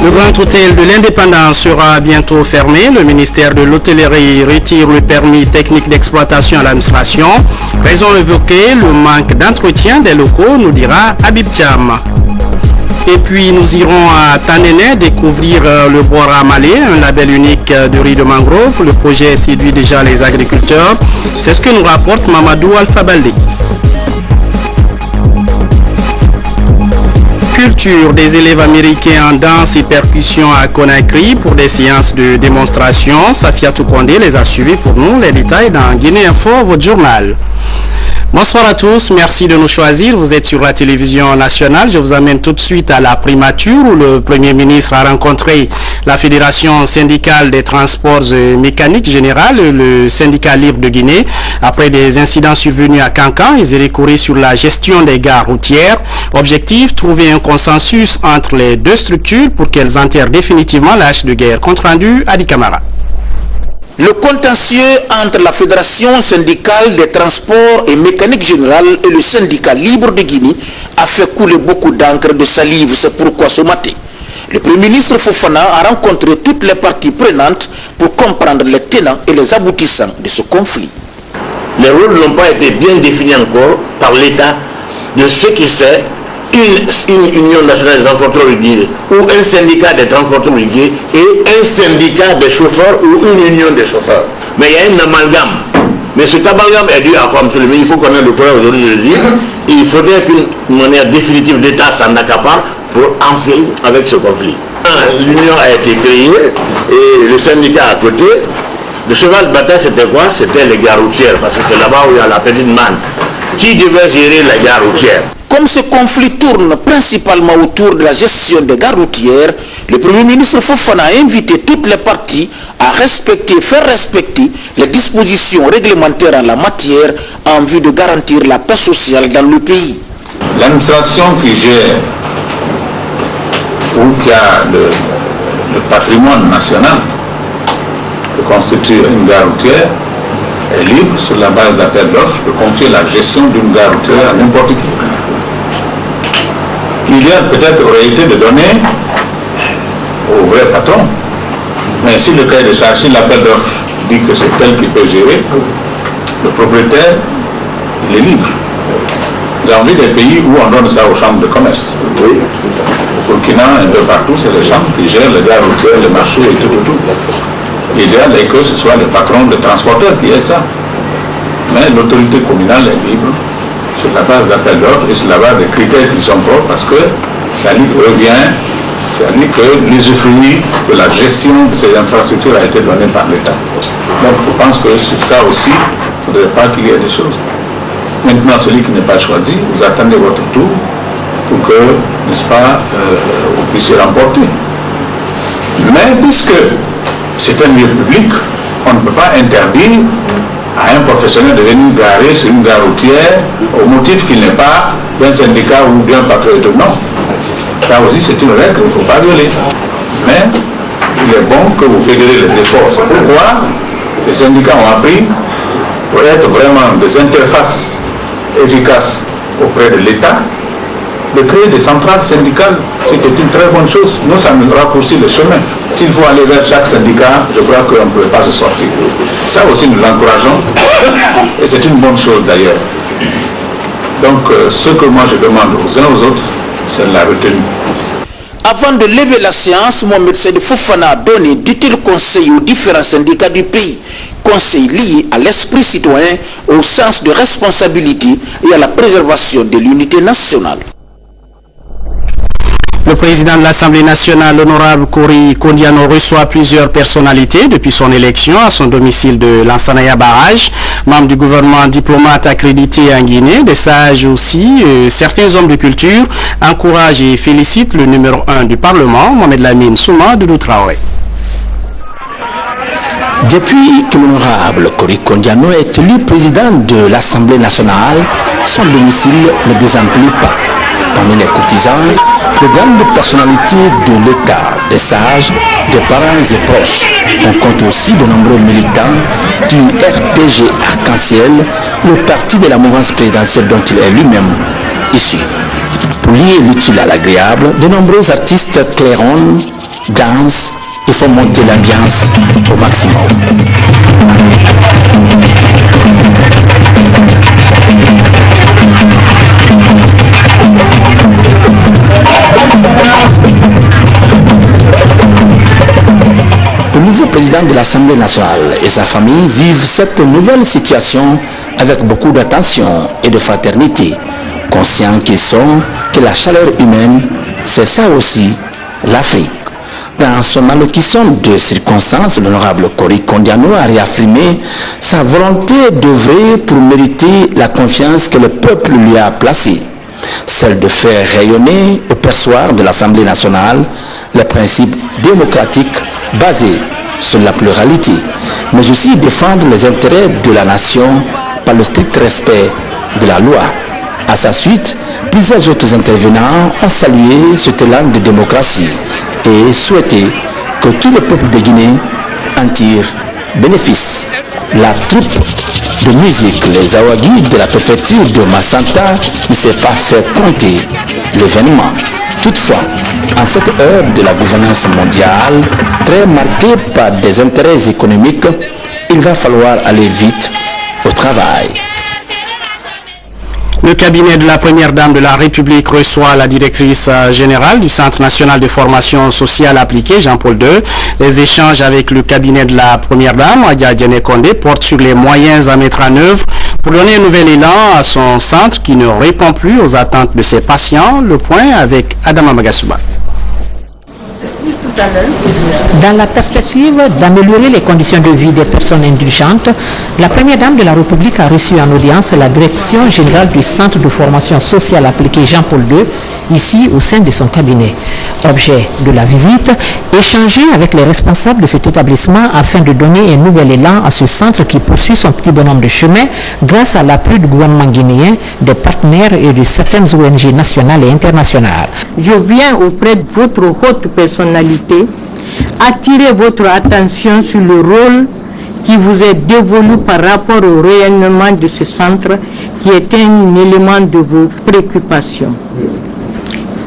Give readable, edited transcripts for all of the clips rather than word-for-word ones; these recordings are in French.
Le grand hôtel de l'Indépendance sera bientôt fermé. Le ministère de l'Hôtellerie retire le permis technique d'exploitation à l'administration. Raison évoquée, le manque d'entretien des locaux, nous dira Habib Cham. Et puis nous irons à Tanene découvrir le Bora Malé, un label unique de riz de mangrove. Le projet séduit déjà les agriculteurs. C'est ce que nous rapporte Mamadou Alpha Baldé. Culture des élèves américains en danse et percussion à Conakry pour des séances de démonstration. Safia Toukondé les a suivis pour nous. Les détails dans Guinée Info, votre journal. Bonsoir à tous, merci de nous choisir. Vous êtes sur la télévision nationale. Je vous amène tout de suite à la primature où le Premier ministre a rencontré la Fédération syndicale des transports mécaniques générales, le syndicat libre de Guinée. Après des incidents survenus à Cancan, ils ont recouru sur la gestion des gares routières. Objectif, trouver un consensus entre les deux structures pour qu'elles enterrent définitivement la hache de guerre. Compte rendu, Adi Kamara. Le contentieux entre la Fédération syndicale des transports et mécanique générale et le syndicat libre de Guinée a fait couler beaucoup d'encre de salive. C'est pourquoi ce matin, le Premier ministre Fofana a rencontré toutes les parties prenantes pour comprendre les tenants et les aboutissants de ce conflit. Les rôles n'ont pas été bien définis encore par l'État de ce qui c'est une union nationale des transporteurs routiers ou un syndicat des transporteurs routiers et un syndicat des chauffeurs ou une union des chauffeurs. Mais il y a un amalgame. Mais cet amalgame est dû à quoi, monsieur le ministre? Il faut qu'on ait le courage aujourd'hui de le dire. Il faudrait qu'une manière définitive l'État s'en accapare pour en finir avec ce conflit. L'union a été créée et le syndicat à côté. Le cheval de bataille, c'était quoi? C'était les gares routières, parce que c'est là-bas où il y a la petite manne. Qui devait gérer les gares routières? Comme ce conflit tourne principalement autour de la gestion des gares routières, le Premier ministre Fofana a invité toutes les parties à faire respecter les dispositions réglementaires en la matière en vue de garantir la paix sociale dans le pays. L'administration qui gère ou qui a le patrimoine national de constituer une gare routière est libre, sur la base d'appel d'offres, de confier la gestion d'une gare routière à n'importe qui. L'idéal peut-être aurait été de donner au vrai patron. Mais si le cahier de charge, si l'appel d'offres dit que c'est tel qui peut gérer, le propriétaire, il est libre. Vous avez vu des pays où on donne ça aux chambres de commerce. Oui. Au Burkina, un peu partout, c'est les chambres qui gèrent les gares routières, les marchés et tout. L'idéal est que ce soit le patron, le transporteur qui ait ça. Mais l'autorité communale est libre sur la base d'appel d'offres et sur la base des critères qui sont propres, parce que ça lui revient, ça lui que l'usufruit de la gestion de ces infrastructures a été donné par l'État. Donc je pense que sur ça aussi, il ne faudrait pas qu'il y ait des choses. Maintenant, celui qui n'est pas choisi, vous attendez votre tour pour que, n'est-ce pas, vous puissiez remporter. Mais puisque c'est un lieu public, on ne peut pas interdire à un professionnel de venir garer sur une gare routière au motif qu'il n'est pas d'un syndicat ou d'un patron. Non. Là aussi, c'est une règle qu'il ne faut pas violer. Mais il est bon que vous fédérez les efforts. C'est pourquoi les syndicats ont appris, pour être vraiment des interfaces efficaces auprès de l'État, de créer des centrales syndicales. C'était une très bonne chose. Nous, ça nous raccourcit le chemin. S'il faut aller vers chaque syndicat, je crois qu'on ne peut pas se sortir. Ça aussi, nous l'encourageons. Et c'est une bonne chose d'ailleurs. Donc, ce que moi je demande aux uns aux autres, c'est la retenue. Avant de lever la séance, Mohamed Saïd Fofana a donné d'utiles conseils aux différents syndicats du pays. Conseils liés à l'esprit citoyen, au sens de responsabilité et à la préservation de l'unité nationale. Le président de l'Assemblée nationale, l'honorable Kori Kondiano, reçoit plusieurs personnalités depuis son élection à son domicile de Lansanaya Barrage. Membres du gouvernement, diplomates accrédités en Guinée, des sages aussi, certains hommes de culture encouragent et félicitent le numéro 1 du Parlement, Mohamed Lamine Souma Doudou Traoré. Depuis que l'honorable Kori Kondiano est élu président de l'Assemblée nationale, son domicile ne désemplit pas. Parmi les courtisans, de grandes personnalités de l'État, des sages, des parents et proches. On compte aussi de nombreux militants du RPG Arc-en-Ciel, le parti de la mouvance présidentielle dont il est lui-même issu. Pour lier l'utile à l'agréable, de nombreux artistes claironnent dansent et font monter l'ambiance au maximum. Le nouveau président de l'Assemblée nationale et sa famille vivent cette nouvelle situation avec beaucoup d'attention et de fraternité, conscients qu'ils sont que la chaleur humaine, c'est ça aussi l'Afrique. Dans son allocution de circonstances, l'honorable Cory Kondiano a réaffirmé sa volonté d'œuvrer pour mériter la confiance que le peuple lui a placée, celle de faire rayonner au perchoir de l'Assemblée nationale les principes démocratiques basés sur la pluralité, mais aussi défendre les intérêts de la nation par le strict respect de la loi. À sa suite, plusieurs autres intervenants ont salué cet élan de démocratie et souhaité que tout le peuple de Guinée en tire bénéfice. La troupe de musique, les Awagis de la préfecture de Massanta, ne s'est pas fait compter l'événement. Toutefois, en cette heure de la gouvernance mondiale, très marquée par des intérêts économiques, il va falloir aller vite au travail. Le cabinet de la première dame de la République reçoit la directrice générale du Centre national de formation sociale appliquée, Jean-Paul II. Les échanges avec le cabinet de la première dame, Adja Diané Condé, portent sur les moyens à mettre en œuvre pour donner un nouvel élan à son centre qui ne répond plus aux attentes de ses patients. Le point avec Adama Magasuba. Dans la perspective d'améliorer les conditions de vie des personnes indigentes, la première dame de la République a reçu en audience la direction générale du Centre de formation sociale appliquée Jean-Paul II, ici au sein de son cabinet. Objet de la visite, échanger avec les responsables de cet établissement afin de donner un nouvel élan à ce centre qui poursuit son petit bonhomme de chemin grâce à l'appui du gouvernement guinéen, des partenaires et de certaines ONG nationales et internationales. Je viens auprès de votre haute personnalité attirer votre attention sur le rôle qui vous est dévolu par rapport au rayonnement de ce centre qui est un élément de vos préoccupations.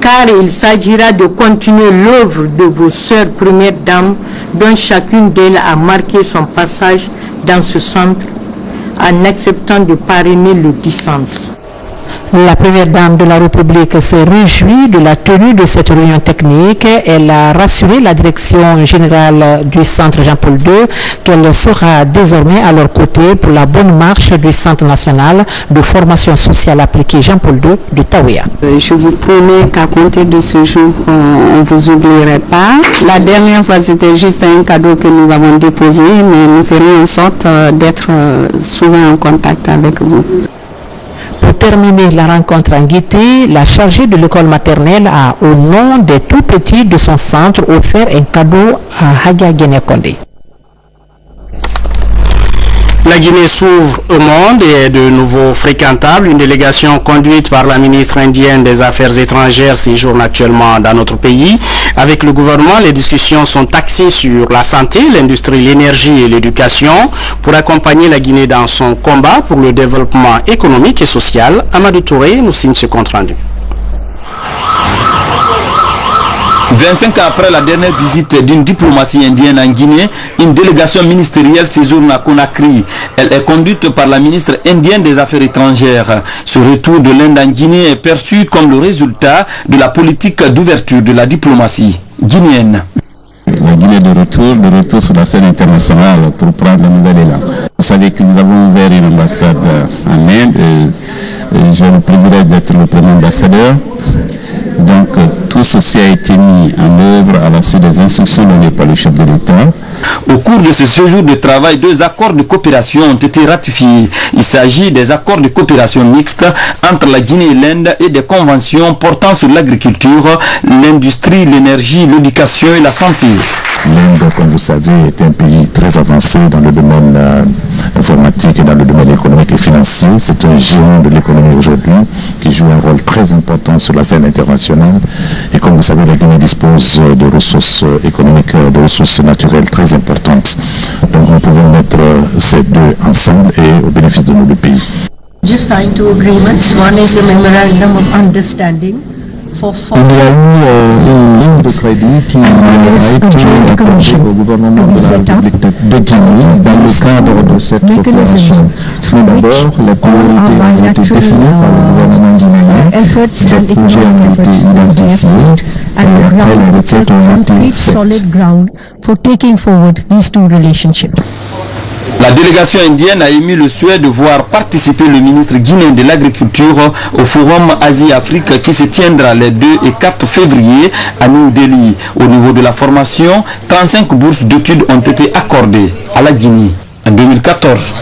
Car il s'agira de continuer l'œuvre de vos sœurs premières dames dont chacune d'elles a marqué son passage dans ce centre en acceptant de parrainer le dit centre. La première dame de la République s'est réjouie de la tenue de cette réunion technique. Elle a rassuré la direction générale du centre Jean-Paul II qu'elle sera désormais à leur côté pour la bonne marche du Centre national de formation sociale appliquée Jean-Paul II de Taouia. Je vous promets qu'à compter de ce jour, on ne vous oublierait pas. La dernière fois, c'était juste un cadeau que nous avons déposé, mais nous ferons en sorte d'être souvent en contact avec vous. Pour terminer la rencontre en gaieté, la chargée de l'école maternelle a, au nom des tout-petits de son centre, offert un cadeau à Adja Diané Condé. La Guinée s'ouvre au monde et est de nouveau fréquentable. Une délégation conduite par la ministre indienne des Affaires étrangères séjourne actuellement dans notre pays. Avec le gouvernement, les discussions sont axées sur la santé, l'industrie, l'énergie et l'éducation pour accompagner la Guinée dans son combat pour le développement économique et social. Amadou Touré nous signe ce compte rendu. 25 ans après la dernière visite d'une diplomatie indienne en Guinée, une délégation ministérielle séjourne à Conakry. Elle est conduite par la ministre indienne des Affaires étrangères. Ce retour de l'Inde en Guinée est perçu comme le résultat de la politique d'ouverture de la diplomatie guinéenne. La Guinée de retour sur la scène internationale pour prendre un nouvel élan. Vous savez que nous avons ouvert une ambassade en Inde et j'ai le privilège d'être le premier ambassadeur. Donc tout ceci a été mis en œuvre à la suite des instructions données par le chef de l'État. Au cours de ce séjour de travail, 2 accords de coopération ont été ratifiés. Il s'agit des accords de coopération mixtes entre la Guinée et l'Inde et des conventions portant sur l'agriculture, l'industrie, l'énergie, l'éducation et la santé. L'Inde, comme vous savez, est un pays très avancé dans le domaine informatique et dans le domaine économique et financier. C'est un géant de l'économie aujourd'hui qui joue un rôle très important sur la scène internationale. Et comme vous savez, la Guinée dispose de ressources économiques, de ressources naturelles très importantes. Donc nous pouvons mettre ces deux ensemble et au bénéfice de nos deux pays. Just signed 2 agreements. One is the Memorandum of Understanding Il y a eu une ligne de crédit qui a été accordée au gouvernement de la République de Guinée dans le cadre de cette coopération. Tout d'abord, les priorités ont été définies par le gouvernement guinéen, les projets ont été identifiés et après les requêtes ont été faites. La délégation indienne a émis le souhait de voir participer le ministre guinéen de l'Agriculture au Forum Asie-Afrique qui se tiendra les 2 et 4 février à New Delhi. Au niveau de la formation, 35 bourses d'études ont été accordées à la Guinée en 2014.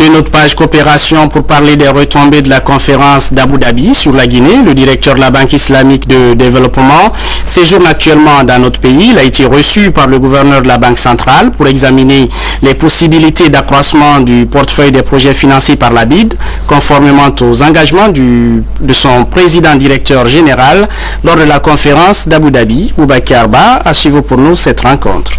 Une autre page coopération pour parler des retombées de la conférence d'Abu Dhabi sur la Guinée. Le directeur de la Banque islamique de développement séjourne actuellement dans notre pays. Il a été reçu par le gouverneur de la Banque centrale pour examiner les possibilités d'accroissement du portefeuille des projets financés par la BID, conformément aux engagements de son président directeur général lors de la conférence d'Abu Dhabi. Boubacar Ba a suivi pour nous cette rencontre.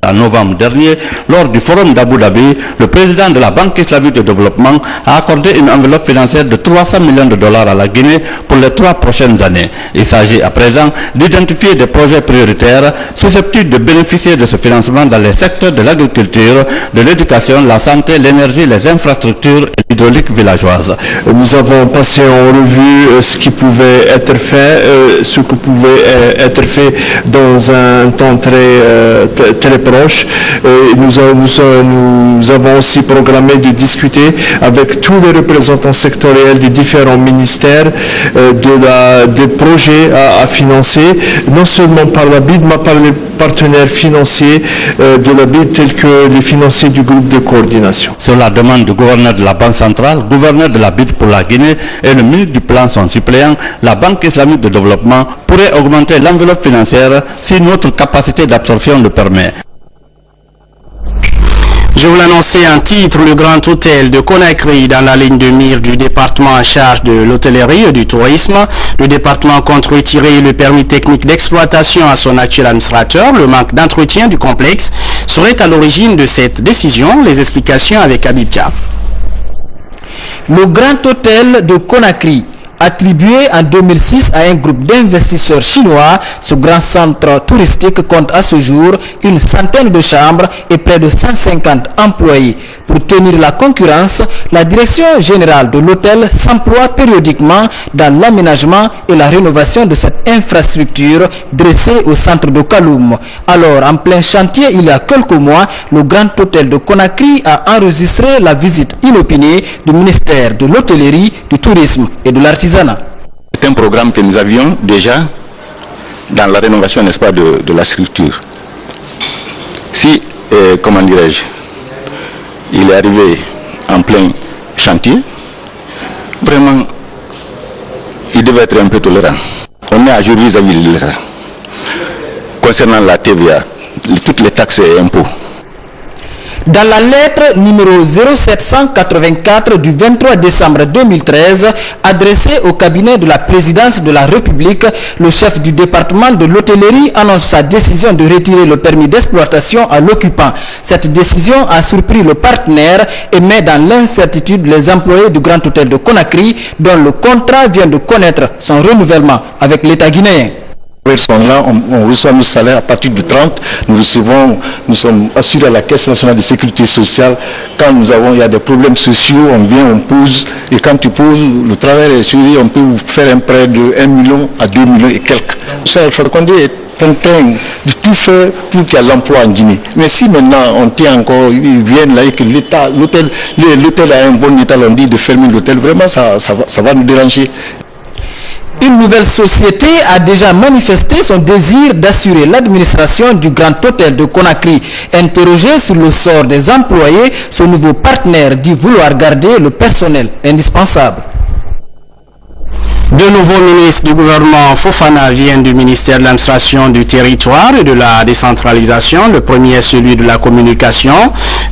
En novembre dernier, lors du forum d'Abu Dhabi, le président de la Banque islamique de développement a accordé une enveloppe financière de 300 millions de dollars à la Guinée pour les 3 prochaines années. Il s'agit à présent d'identifier des projets prioritaires susceptibles de bénéficier de ce financement dans les secteurs de l'agriculture, de l'éducation, la santé, l'énergie, les infrastructures et l'hydraulique villageoise. Nous avons passé en revue ce qui pouvait être fait, ce qui pouvait être fait dans un temps très proche. Nous avons aussi programmé de discuter avec tous les représentants sectoriels des différents ministères des projets à financer, non seulement par la BID, mais par les partenaires financiers de la BID, tels que les financiers du groupe de coordination. Sur la demande du gouverneur de la Banque centrale, gouverneur de la BID pour la Guinée et le ministre du Plan son suppléant, la Banque islamique de développement pourrait augmenter l'enveloppe financière si notre capacité d'absorption le permet. Je vous l'annonçais en titre, le Grand Hôtel de Conakry dans la ligne de mire du département en charge de l'hôtellerie et du tourisme. Le département compte retirer le permis technique d'exploitation à son actuel administrateur. Le manque d'entretien du complexe serait à l'origine de cette décision. Les explications avec Habib Dia. Le Grand Hôtel de Conakry, attribué en 2006 à un groupe d'investisseurs chinois, ce grand centre touristique compte à ce jour une centaine de chambres et près de 150 employés. Pour tenir la concurrence, la direction générale de l'hôtel s'emploie périodiquement dans l'aménagement et la rénovation de cette infrastructure dressée au centre de Kaloum. Alors, en plein chantier, il y a quelques mois, le Grand Hôtel de Conakry a enregistré la visite inopinée du ministère de l'Hôtellerie, du Tourisme et de l'Artisanat. C'est un programme que nous avions déjà dans la rénovation, n'est-ce pas, de la structure. Si, comment dirais-je, il est arrivé en plein chantier, vraiment, il devait être un peu tolérant. On est à jour vis-à-vis de l'État. Concernant la TVA, toutes les taxes et impôts. Dans la lettre numéro 0784 du 23 décembre 2013, adressée au cabinet de la présidence de la République, le chef du département de l'hôtellerie annonce sa décision de retirer le permis d'exploitation à l'occupant. Cette décision a surpris le partenaire et met dans l'incertitude les employés du Grand Hôtel de Conakry, dont le contrat vient de connaître son renouvellement avec l'État guinéen. Sont là, on reçoit nos salaires à partir du 30, nous sommes assurés à la Caisse nationale de sécurité sociale. Quand il y a des problèmes sociaux, on vient, on pose, et quand tu poses, le travail est choisi, on peut vous faire un prêt de 1 million à 2 millions et quelques. Ça, Alpha Condé est en train de tout faire pour qu'il y ait l'emploi en Guinée. Mais si maintenant on tient encore, ils viennent là et que l'hôtel a un bon état, on dit de fermer l'hôtel, vraiment ça va nous déranger. Une nouvelle société a déjà manifesté son désir d'assurer l'administration du Grand Hôtel de Conakry. Interrogé sur le sort des employés, ce nouveau partenaire dit vouloir garder le personnel indispensable. De nouveaux ministres du gouvernement Fofana viennent du ministère de l'administration du territoire et de la décentralisation. Le premier est celui de la communication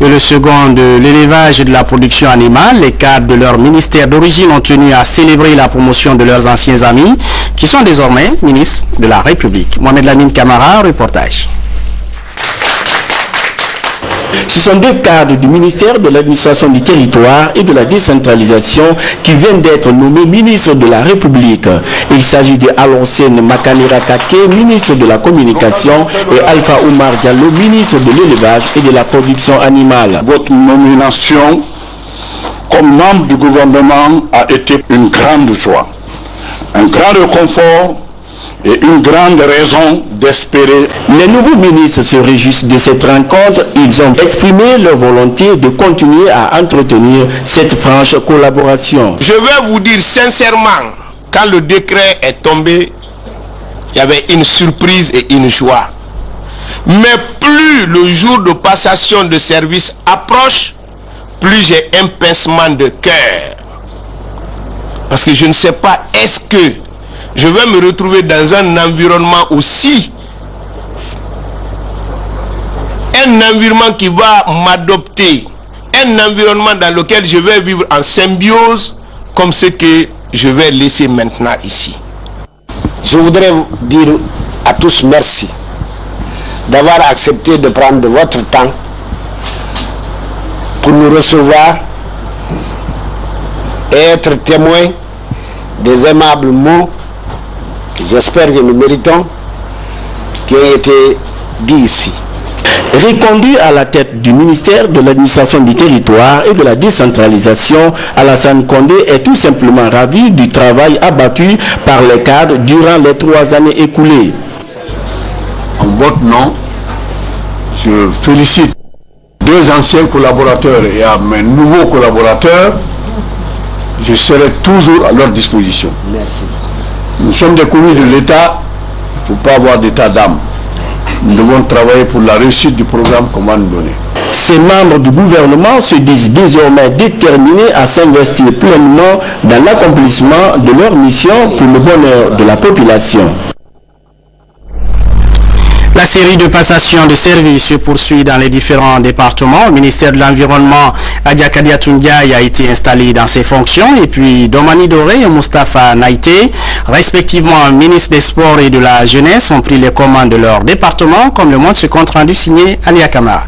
et le second de l'élevage et de la production animale. Les cadres de leur ministère d'origine ont tenu à célébrer la promotion de leurs anciens amis qui sont désormais ministres de la République. Mohamed Lamine Camara, reportage. Ce sont deux cadres du ministère de l'administration du territoire et de la décentralisation qui viennent d'être nommés ministres de la République. Il s'agit de Alonsène Makanera Kake, ministre de la communication, et Alpha Oumar Diallo, ministre de l'élevage et de la production animale. Votre nomination comme membre du gouvernement a été une grande joie, un grand réconfort et une grande raison d'espérer. Les nouveaux ministres se réjouissent de cette rencontre. Ils ont exprimé leur volonté de continuer à entretenir cette franche collaboration. Je vais vous dire sincèrement, quand le décret est tombé, il y avait une surprise et une joie. Mais plus le jour de passation de service approche, plus j'ai un pincement de cœur. Parce que je ne sais pas, est-ce que je vais me retrouver dans un environnement aussi, un environnement qui va m'adopter, un environnement dans lequel je vais vivre en symbiose, comme ce que je vais laisser maintenant ici. Je voudrais dire à tous merci d'avoir accepté de prendre votre temps pour nous recevoir et être témoins des aimables mots que j'espère que nous méritons, qui ont été dits ici. Reconduit à la tête du ministère de l'administration du territoire et de la décentralisation, Alassane Condé est tout simplement ravi du travail abattu par les cadres durant les 3 années écoulées. En votre nom, je félicite 2 anciens collaborateurs et à mes nouveaux collaborateurs. Je serai toujours à leur disposition. Merci. Nous sommes des commis de l'État, il ne faut pas avoir d'état d'âme. Nous devons travailler pour la réussite du programme qu'on va nous donner. Ces membres du gouvernement se disent désormais déterminés à s'investir pleinement dans l'accomplissement de leur mission pour le bonheur de la population. La série de passations de services se poursuit dans les différents départements. Le ministère de l'Environnement, Adiakadia Tundiaï, a été installé dans ses fonctions. Et puis Domani Doré et Moustapha Naïté, respectivement ministre des Sports et de la Jeunesse, ont pris les commandes de leur département, comme le montre ce compte rendu signé Alia Kamara.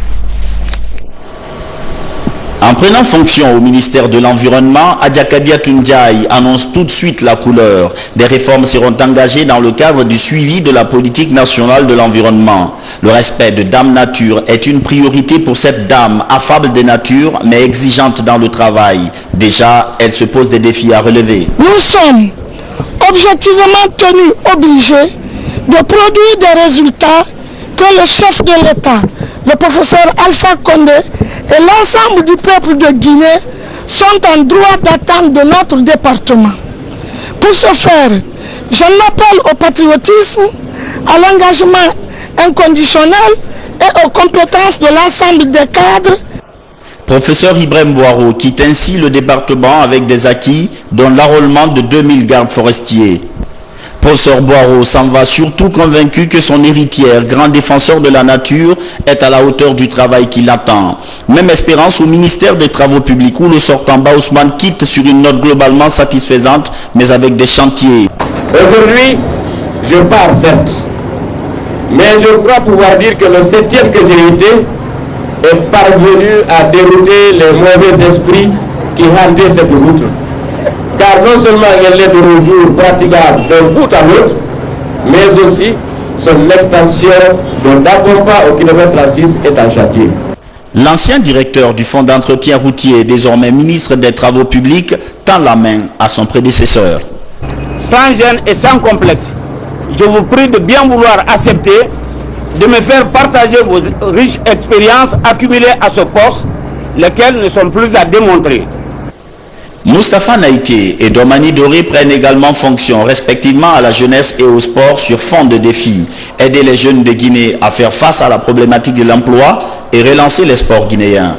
En prenant fonction au ministère de l'Environnement, Adiakadia Tundiaï annonce tout de suite la couleur. Des réformes seront engagées dans le cadre du suivi de la politique nationale de l'environnement. Le respect de Dame Nature est une priorité pour cette dame, affable de nature, mais exigeante dans le travail. Déjà, elle se pose des défis à relever. Nous sommes objectivement tenus, obligés de produire des résultats que le chef de l'État, le professeur Alpha Condé, et l'ensemble du peuple de Guinée sont en droit d'attendre de notre département. Pour ce faire, j'en appelle au patriotisme, à l'engagement inconditionnel et aux compétences de l'ensemble des cadres. Professeur Ibrahim Boiro quitte ainsi le département avec des acquis, dont l'enrôlement de 2000 gardes forestiers. Professeur Boiro s'en va surtout convaincu que son héritière, grand défenseur de la nature, est à la hauteur du travail qui l'attend. Même espérance au ministère des Travaux publics où le sortant Ousmane quitte sur une note globalement satisfaisante, mais avec des chantiers. Aujourd'hui, je pars certes, mais je crois pouvoir dire que le 7e que j'ai été est parvenu à dérouter les mauvais esprits qui hantaient cette route. Car non seulement elle est de nos jours praticable d'un bout à l'autre, mais aussi son extension de Dagompa au kilomètre 36 est en chantier. L'ancien directeur du fonds d'entretien routier, désormais ministre des Travaux publics, tend la main à son prédécesseur. Sans gêne et sans complexe, je vous prie de bien vouloir accepter de me faire partager vos riches expériences accumulées à ce poste, lesquelles ne sont plus à démontrer. Moustapha Naïté et Domani Doré prennent également fonction respectivement à la jeunesse et au sport sur fond de défis. Aider les jeunes de Guinée à faire face à la problématique de l'emploi et relancer les sports guinéens.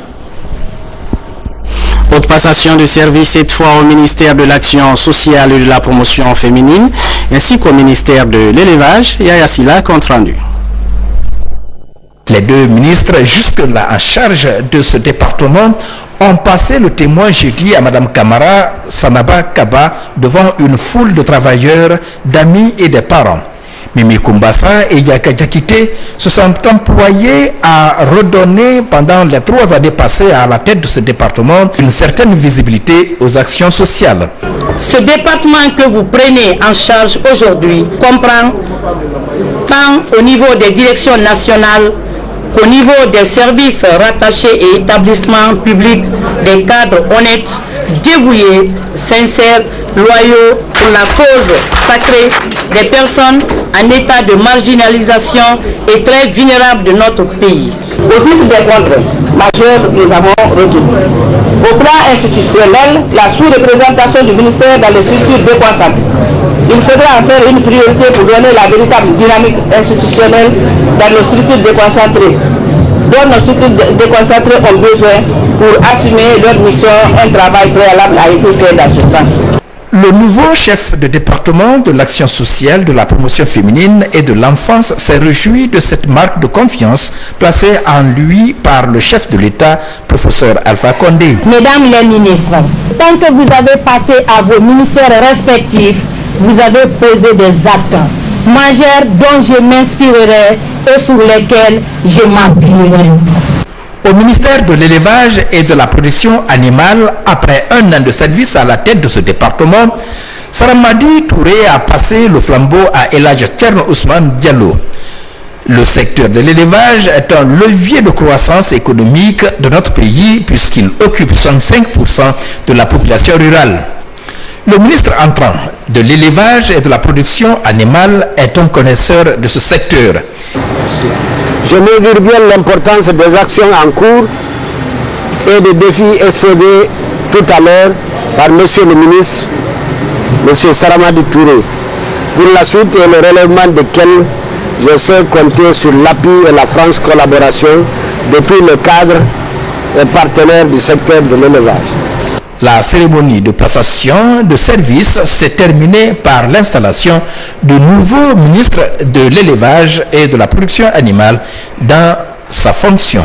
Autre passation de service cette fois au ministère de l'Action sociale et de la promotion féminine ainsi qu'au ministère de l'Élevage. Yaya Silla, compte rendu. Les 2 ministres jusque-là en charge de ce département ont passé le témoin jeudi à Mme Kamara Sanaba Kaba devant une foule de travailleurs, d'amis et de parents. Mimi Kumbassa et Yaka Diakité se sont employés à redonner pendant les 3 années passées à la tête de ce département une certaine visibilité aux actions sociales. Ce département que vous prenez en charge aujourd'hui comprend tant au niveau des directions nationales qu'au niveau des services rattachés et établissements publics des cadres honnêtes, dévoués, sincères, loyaux pour la cause sacrée des personnes en état de marginalisation et très vulnérables de notre pays. Au titre des comptes majeurs que nous avons retenus, au plan institutionnel, la sous-représentation du ministère dans les structures déconcentrées. Il faudra en faire une priorité pour donner la véritable dynamique institutionnelle dans nos structures déconcentrées, dont nos structures déconcentrées ont besoin pour assumer leur mission. Un travail préalable a été fait dans ce sens. Le nouveau chef de département de l'action sociale, de la promotion féminine et de l'enfance s'est réjoui de cette marque de confiance placée en lui par le chef de l'État, professeur Alpha Condé. Mesdames les ministres, tant que vous avez passé à vos ministères respectifs, vous avez posé des actes majeurs dont je m'inspirerai et sur lesquels je m'appuierai. Au ministère de l'élevage et de la production animale, après 1 an de service à la tête de ce département, Saramadi Touré a passé le flambeau à Eladj Thierno Ousmane Diallo. Le secteur de l'élevage est un levier de croissance économique de notre pays puisqu'il occupe 65% de la population rurale. Le ministre entrant de l'élevage et de la production animale est un connaisseur de ce secteur. Je mesure bien l'importance des actions en cours et des défis exposés tout à l'heure par Monsieur le ministre, Monsieur Saramadi Touré, pour la suite et le relèvement desquels je sais compter sur l'appui et la franche collaboration de tous les cadres et partenaires du secteur de l'élevage. La cérémonie de passation de service s'est terminée par l'installation du nouveau ministre de l'élevage et de la production animale dans sa fonction.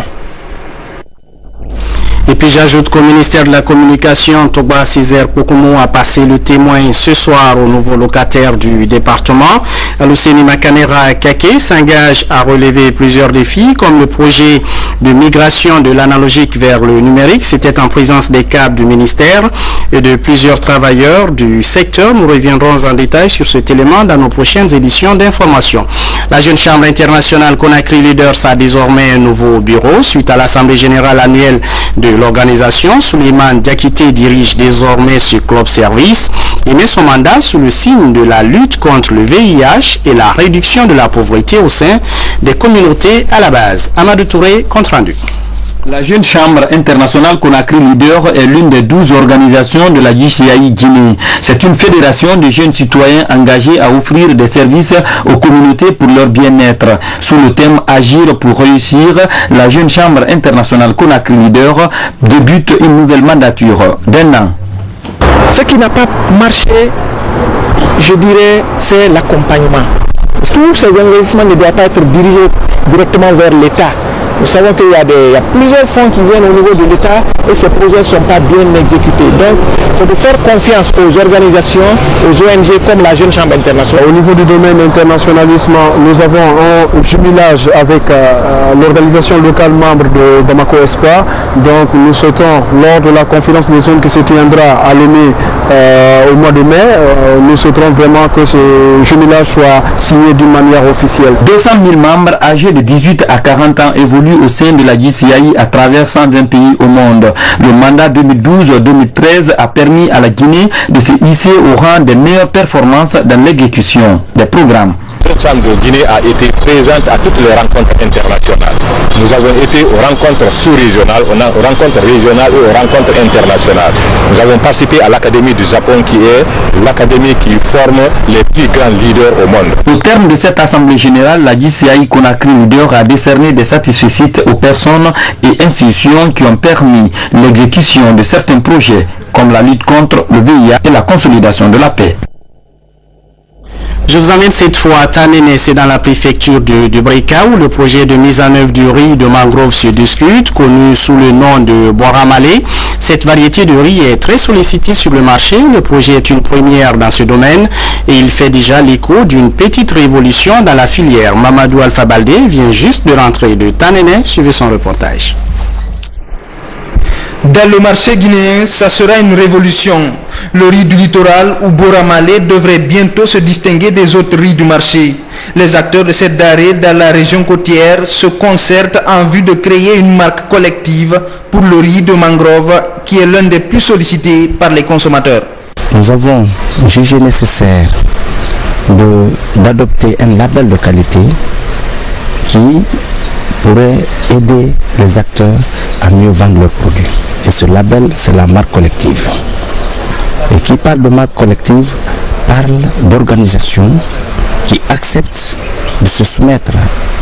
Et puis j'ajoute qu'au ministère de la Communication, Toba Césaire Kokomo a passé le témoin ce soir au nouveau locataire du département. Aluseni Makanera Kake s'engage à relever plusieurs défis comme le projet de migration de l'analogique vers le numérique. C'était en présence des cadres du ministère et de plusieurs travailleurs du secteur. Nous reviendrons en détail sur cet élément dans nos prochaines éditions d'information. La jeune chambre internationale Conakry Leaders a désormais un nouveau bureau suite à l'Assemblée générale annuelle de l'organisation. Souleymane Diakité dirige désormais ce club service et met son mandat sous le signe de la lutte contre le VIH et la réduction de la pauvreté au sein des communautés à la base. Amadou Touré, compte rendu. La jeune chambre internationale Conakry Leader est l'une des 12 organisations de la JCI Guinée. C'est une fédération de jeunes citoyens engagés à offrir des services aux communautés pour leur bien-être. Sous le thème Agir pour réussir, la jeune chambre internationale Conakry Leader débute une nouvelle mandature d'1 an. Ce qui n'a pas marché, je dirais, c'est l'accompagnement. Tous ces investissements ne doivent pas être dirigés directement vers l'État. Nous savons qu'il y a plusieurs fonds qui viennent au niveau de l'État et ces projets ne sont pas bien exécutés. Donc, c'est de faire confiance aux organisations, aux ONG comme la Jeune Chambre internationale. Au niveau du domaine internationalisme, nous avons un jumelage avec l'organisation locale membre de Bamako Espoir. Donc, nous souhaitons, lors de la conférence des zones qui se tiendra à Lomé au mois de mai, nous souhaiterons vraiment que ce jumelage soit signé d'une manière officielle. 200 000 membres âgés de 18 à 40 ans évoluent au sein de la JCI à travers 120 pays au monde. Le mandat 2012-2013 a permis à la Guinée de se hisser au rang des meilleures performances dans l'exécution des programmes. Cette chambre de Guinée a été présente à toutes les rencontres internationales. Nous avons été aux rencontres sous-régionales, aux rencontres régionales et aux rencontres internationales. Nous avons participé à l'Académie du Japon qui est l'académie qui forme les plus grands leaders au monde. Au terme de cette assemblée générale, la JCI Conakry Leader a décerné des satisfecit aux personnes et institutions qui ont permis l'exécution de certains projets comme la lutte contre le VIH et la consolidation de la paix. Je vous emmène cette fois à Tanene, c'est dans la préfecture de Breka où le projet de mise en œuvre du riz de mangrove se discute, connu sous le nom de Boramale. Cette variété de riz est très sollicitée sur le marché. Le projet est une première dans ce domaine et il fait déjà l'écho d'une petite révolution dans la filière. Mamadou Alpha Baldé vient juste de rentrer de Tanene. Suivez son reportage. Dans le marché guinéen, ça sera une révolution. Le riz du littoral ou Boramale devrait bientôt se distinguer des autres riz du marché. Les acteurs de cette denrée dans la région côtière se concertent en vue de créer une marque collective pour le riz de mangrove qui est l'un des plus sollicités par les consommateurs. Nous avons jugé nécessaire d'adopter un label de qualité qui pourrait aider les acteurs à mieux vendre leurs produits. Et ce label, c'est la marque collective. Et qui parle de marque collective, parle d'organisation qui accepte de se soumettre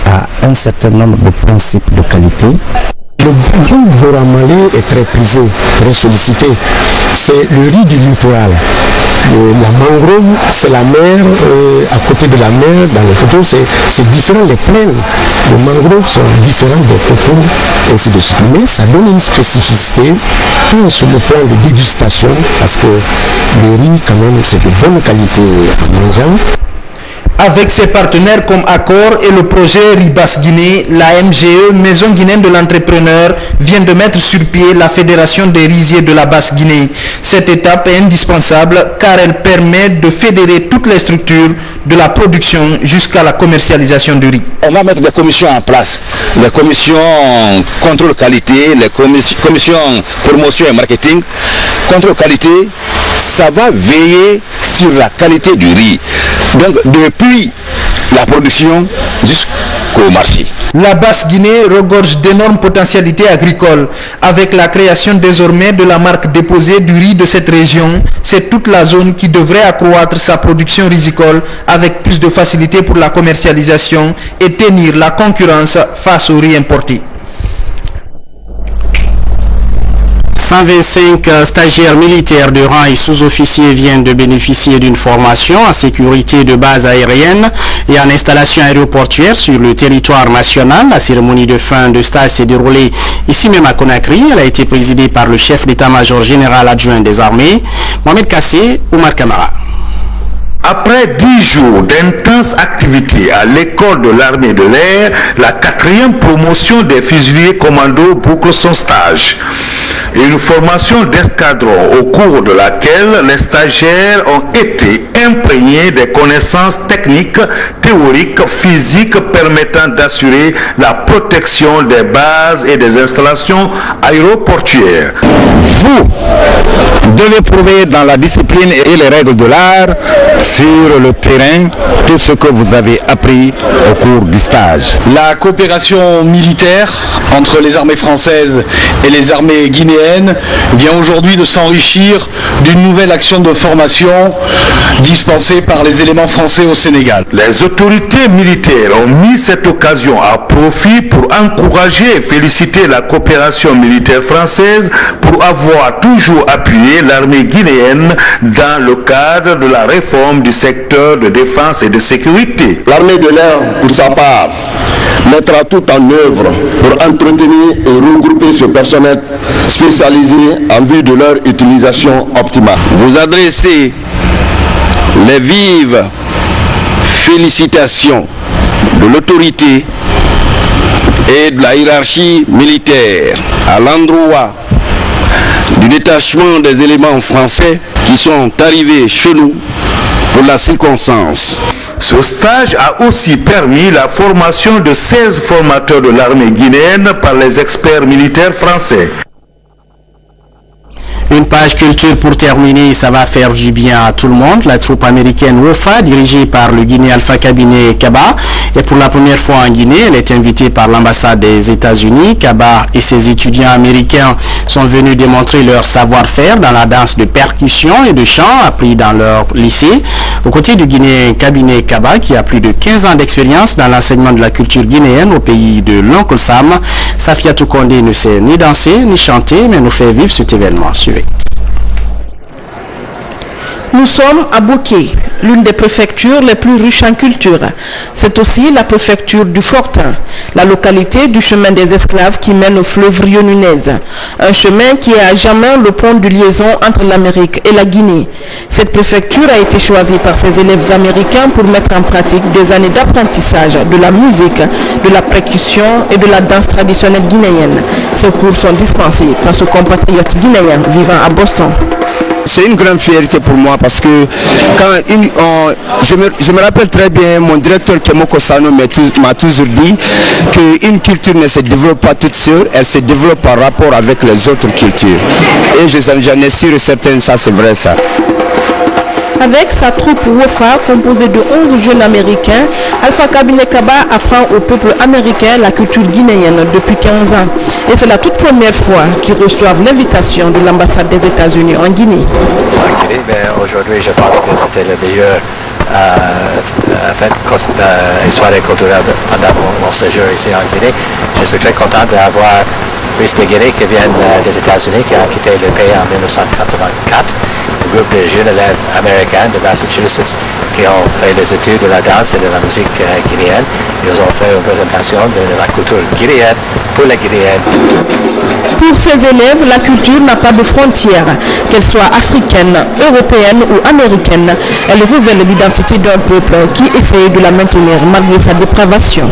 à un certain nombre de principes de qualité. Le riz Boramale est très prisé, très sollicité. C'est le riz du littoral. La mangrove, c'est la mer, à côté de la mer, dans les coteaux, c'est différent. Les plaines de mangrove sont différentes des coteaux, ainsi de suite. Mais ça donne une spécificité, tant sur le plan de dégustation, parce que le riz, quand même, c'est de bonne qualité en mangeant. Avec ses partenaires comme Accor et le projet Ribas Guinée, la MGE, Maison guinéenne de l'entrepreneur, vient de mettre sur pied la Fédération des riziers de la Basse-Guinée. Cette étape est indispensable car elle permet de fédérer toutes les structures de la production jusqu'à la commercialisation du riz. On va mettre des commissions en place, les commissions contrôle qualité, les commissions promotion et marketing. Contrôle qualité, ça va veiller sur la qualité du riz. Donc depuis la production jusqu'au marché. La Basse-Guinée regorge d'énormes potentialités agricoles. Avec la création désormais de la marque déposée du riz de cette région, c'est toute la zone qui devrait accroître sa production rizicole avec plus de facilité pour la commercialisation et tenir la concurrence face au riz importé. 125 stagiaires militaires de rang et sous-officiers viennent de bénéficier d'une formation en sécurité de base aérienne et en installation aéroportuaire sur le territoire national. La cérémonie de fin de stage s'est déroulée ici même à Conakry. Elle a été présidée par le chef d'état-major général adjoint des armées, Mohamed Kassé Oumar Kamara. Après 10 jours d'intenses activités à l'école de l'armée de l'air, la 4e promotion des fusiliers commando boucle son stage. Une formation d'escadron au cours de laquelle les stagiaires ont été imprégnés des connaissances techniques, théoriques, physiques permettant d'assurer la protection des bases et des installations aéroportuaires. Vous devez prouver dans la discipline et les règles de l'art sur le terrain tout ce que vous avez appris au cours du stage. La coopération militaire entre les armées françaises et les armées guinéennes vient aujourd'hui de s'enrichir d'une nouvelle action de formation dispensée par les éléments français au Sénégal. Les autorités militaires ont mis cette occasion à profit pour encourager et féliciter la coopération militaire française pour avoir toujours appuyé l'armée guinéenne dans le cadre de la réforme du secteur de défense et de sécurité. L'armée de l'air, pour sa part, mettra tout en œuvre pour entretenir et regrouper ce personnel spécialisé en vue de leur utilisation optimale. Vous adressez les vives félicitations de l'autorité et de la hiérarchie militaire à l'endroit du détachement des éléments français qui sont arrivés chez nous pour la circonstance. Ce stage a aussi permis la formation de 16 formateurs de l'armée guinéenne par les experts militaires français. Une page culture pour terminer, ça va faire du bien à tout le monde. La troupe américaine WOFA, dirigée par le Guinéen Alpha Kabiné Kaba, et pour la première fois en Guinée, elle est invitée par l'ambassade des États-Unis. Kaba et ses étudiants américains sont venus démontrer leur savoir-faire dans la danse de percussion et de chant appris dans leur lycée. Aux côtés du Guinéen Kabiné Kaba, qui a plus de 15 ans d'expérience dans l'enseignement de la culture guinéenne au pays de l'Oncle Sam, Safiatou Kondé ne sait ni danser ni chanter, mais nous fait vivre cet événement. Suivez. Nous sommes à Bouquet, l'une des préfectures les plus riches en culture. C'est aussi la préfecture du Fortin, la localité du chemin des esclaves qui mène au fleuve Rio Nunez. Un chemin qui est à jamais le pont de liaison entre l'Amérique et la Guinée. Cette préfecture a été choisie par ses élèves américains pour mettre en pratique des années d'apprentissage de la musique, de la percussion et de la danse traditionnelle guinéenne. Ces cours sont dispensés par ce compatriote guinéen vivant à Boston. C'est une grande fierté pour moi parce que je me rappelle très bien, mon directeur Kemoko Sano m'a toujours dit qu'une culture ne se développe pas toute seule, elle se développe par rapport avec les autres cultures. Et j'en ai sûr et certain, ça c'est vrai ça. Avec sa troupe Wofa composée de 11 jeunes américains, Alpha Kabine Kaba apprend au peuple américain la culture guinéenne depuis 15 ans. Et c'est la toute première fois qu'ils reçoivent l'invitation de l'ambassade des États-Unis en Guinée. Aujourd'hui, je pense que c'était le meilleur fête et soirée culturelle pendant mon séjour ici en Guinée. Je suis très content d'avoir Chris de Guinée qui vient des États-Unis, qui a quitté le pays en 1984. Un groupe de jeunes élèves américains de Massachusetts qui ont fait des études de la danse et de la musique guinéenne. Ils ont fait une présentation de la culture guinéenne pour les Guinéens. Pour ces élèves, la culture n'a pas de frontières, qu'elle soit africaine, européenne ou américaine. Elle révèle l'identité d'un peuple qui essaye de la maintenir malgré sa dépravation.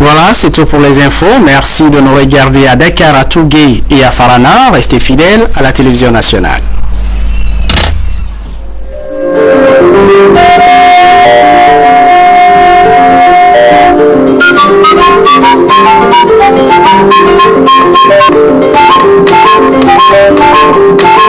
Voilà, c'est tout pour les infos. Merci de nous regarder à Dakar, à Tougué et à Farana. Restez fidèles à la télévision nationale.